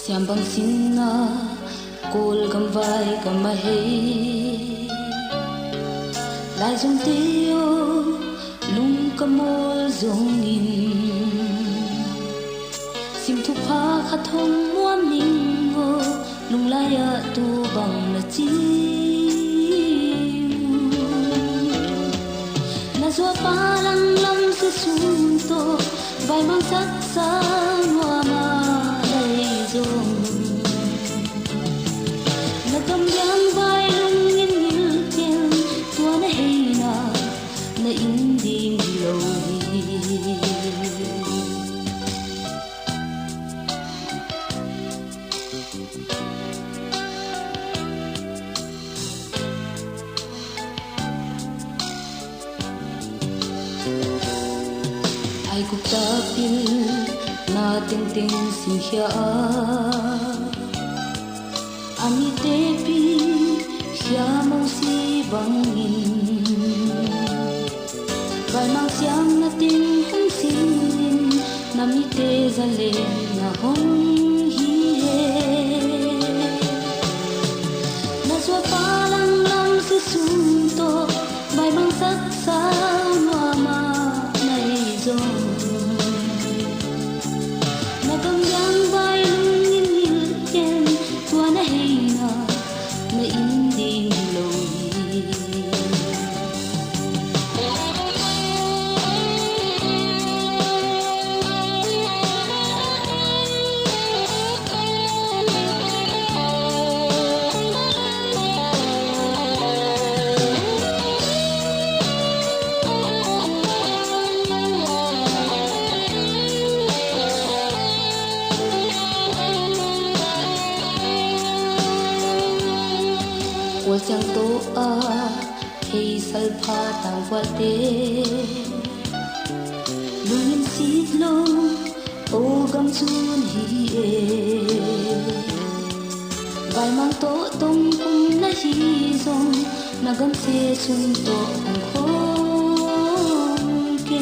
Siam bang sinna kol gam vai gam ma hei lai zong teo lung kamol zong in sim thu pha kha thong muam ning ngo lung lai ya tu bang na chi na zua pa lang lam se sum to vai mang sắc sa noa ma na cầm giang vai lung in ngil tiền tua na hay na in ding lâu ai cũng ta pil na ting ting sim hia ani te pi hia mong si bang in vai mang siang na ting hong sin na mi te za le na hong hi he na zua pa lang lam se sum to vai mang sắc sa noa ma nai zong我想多啊，黑色怕当我的，路人西路，我刚出去的，外忙多东风那西中，那刚些春多红天，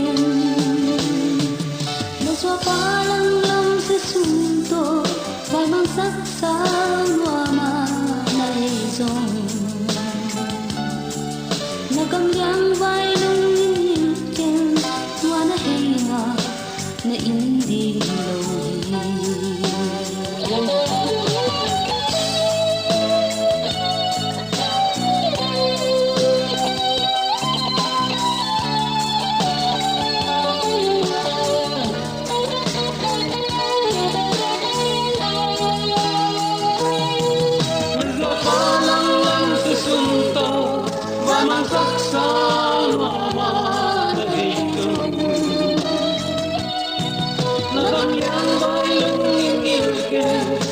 那说巴郎郎是春多，外忙sắc xa hoa mà này rong. Na cầm giang vai lung in ken tua na hay na in đi lâu mang sắc xa hoa mà đầy cơn na cầm giang vai lung in kề